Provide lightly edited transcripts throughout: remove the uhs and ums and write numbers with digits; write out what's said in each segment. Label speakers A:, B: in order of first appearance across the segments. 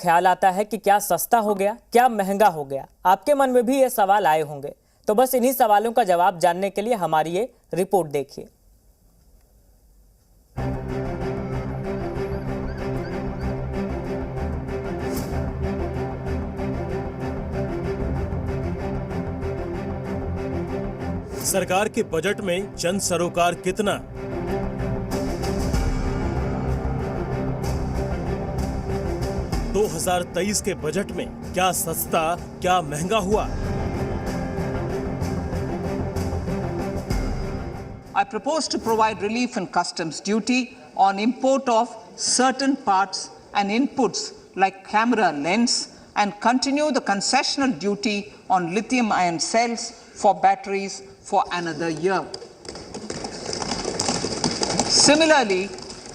A: ख्याल आता है कि क्या सस्ता हो गया, क्या महंगा हो गया। आपके मन में भी ये सवाल आए होंगे, तो बस इन्हीं सवालों का जवाब जानने के लिए हमारी ये रिपोर्ट देखिए।
B: सरकार के बजट में जन सरोकार कितना? दो 2023 के बजट में क्या सस्ता, क्या महंगा हुआ?
C: I propose to provide relief in customs duty on import of certain parts and inputs like camera lens and continue the concessional duty on lithium ion cells for batteries for another year. Similarly,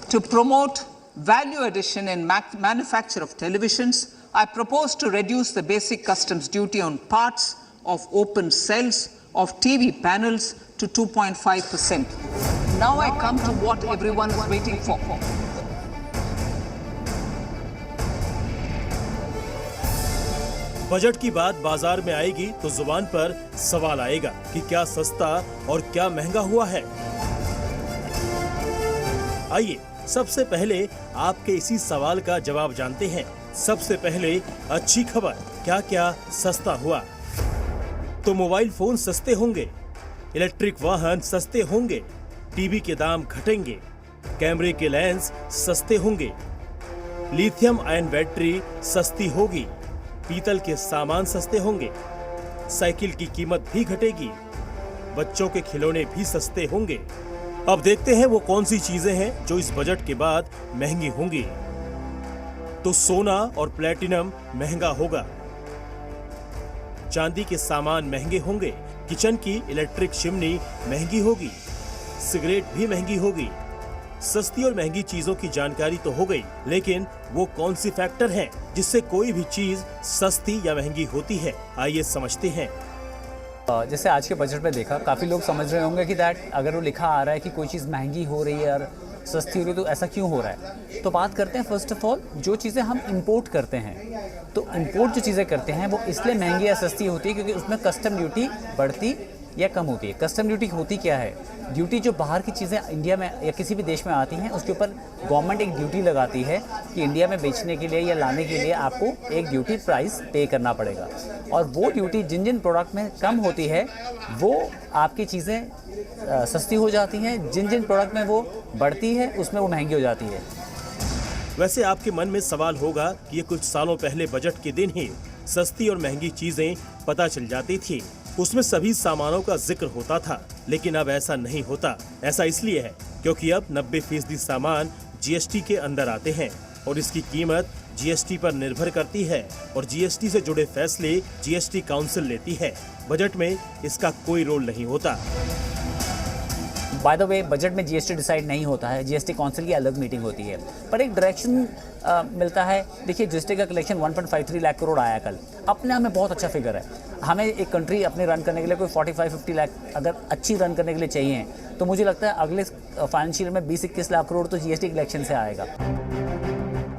C: to promote value addition in manufacture of televisions, I propose to reduce the basic customs duty on parts of open cells of TV panels to 2.5%. Now I come to what everyone is waiting for.
B: Budget की बात बाजार में आएगी तो जुबान पर सवाल आएगा कि क्या सस्ता और क्या महंगा हुआ है। आइए सबसे पहले आपके इसी सवाल का जवाब जानते हैं। सबसे पहले अच्छी खबर, क्या क्या सस्ता हुआ? तो मोबाइल फोन सस्ते होंगे, इलेक्ट्रिक वाहन सस्ते होंगे, टीवी के दाम घटेंगे, कैमरे के लेंस सस्ते होंगे, लिथियम आयन बैटरी सस्ती होगी, पीतल के सामान सस्ते होंगे, साइकिल की कीमत भी घटेगी, बच्चों के खिलौने भी सस्ते होंगे। अब देखते हैं वो कौन सी चीजें हैं जो इस बजट के बाद महंगी होंगी। तो सोना और प्लेटिनम महंगा होगा, चांदी के सामान महंगे होंगे, किचन की इलेक्ट्रिक चिमनी महंगी होगी, सिगरेट भी महंगी होगी। सस्ती और महंगी चीजों की जानकारी तो हो गई, लेकिन वो कौन सी फैक्टर हैं जिससे कोई भी चीज सस्ती या महंगी होती है? आइए समझते हैं।
D: जैसे आज के बजट में देखा, काफ़ी लोग समझ रहे होंगे कि दैट अगर वो लिखा आ रहा है कि कोई चीज़ महंगी हो रही है और सस्ती हो रही है तो ऐसा क्यों हो रहा है। तो बात करते हैं फर्स्ट ऑफ ऑल, जो चीज़ें हम इंपोर्ट करते हैं, तो इंपोर्ट जो चीज़ें करते हैं वो इसलिए महंगी या सस्ती होती है क्योंकि उसमें कस्टम ड्यूटी बढ़ती या कम होती है। कस्टम ड्यूटी होती क्या है? ड्यूटी जो बाहर की चीज़ें इंडिया में या किसी भी देश में आती हैं उसके ऊपर गवर्नमेंट एक ड्यूटी लगाती है कि इंडिया में बेचने के लिए या लाने के लिए आपको एक ड्यूटी प्राइस पे करना पड़ेगा। और वो ड्यूटी जिन जिन प्रोडक्ट में कम होती है वो आपकी चीज़ें सस्ती हो जाती हैं, जिन जिन प्रोडक्ट में वो बढ़ती है उसमें वो महंगी हो जाती है।
B: वैसे आपके मन में सवाल होगा कि ये कुछ सालों पहले बजट के दिन ही सस्ती और महंगी चीजें पता चल जाती थी, उसमें सभी सामानों का जिक्र होता था, लेकिन अब ऐसा नहीं होता। ऐसा इसलिए है क्योंकि अब 90% सामान जीएसटी के अंदर आते हैं और इसकी कीमत जीएसटी पर निर्भर करती है और जीएसटी से जुड़े फैसले जीएसटी काउंसिल लेती है। बजट में इसका कोई रोल नहीं होता।
D: बाय द वे, बजट में जीएसटी डिसाइड नहीं होता है, जीएसटी काउंसिल की अलग मीटिंग होती है, पर एक डायरेक्शन मिलता है। देखिए, जीएसटी का कलेक्शन 1.53 लाख करोड़ आया कल, अपने आप में बहुत अच्छा फिगर है। हमें एक कंट्री अपने रन करने के लिए कोई 45-50 लाख अगर अच्छी रन करने के लिए चाहिए, तो मुझे लगता है अगले फाइनेंशियल में 20-21 लाख करोड़ तो जीएसटी कलेक्शन से आएगा।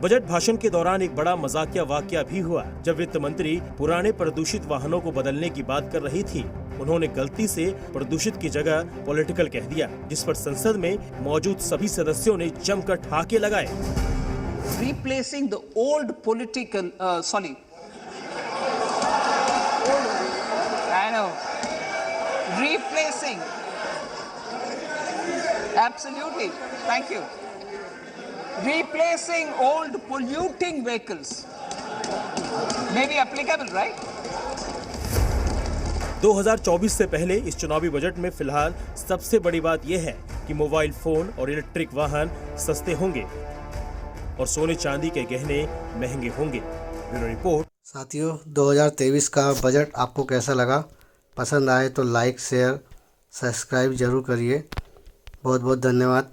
B: बजट भाषण के दौरान एक बड़ा मजाकिया वाकया भी हुआ जब वित्त मंत्री पुराने प्रदूषित वाहनों को बदलने की बात कर रही थी। उन्होंने गलती से प्रदूषित की जगह पॉलिटिकल कह दिया, जिस पर संसद में मौजूद सभी सदस्यों ने जमकर ठहाके लगाए।
C: Replacing the old political, I know. Replacing. Absolutely. Thank you. Replacing old polluting vehicles may be applicable, right?
B: 2024 से पहले इस चुनावी बजट में फिलहाल सबसे बड़ी बात यह है कि मोबाइल फोन और इलेक्ट्रिक वाहन सस्ते होंगे और सोने चांदी के गहने महंगे होंगे। Bureau report.
E: साथियों, 2023 का बजट आपको कैसा लगा? पसंद आए तो लाइक, शेयर, सब्सक्राइब जरूर करिए। बहुत बहुत धन्यवाद।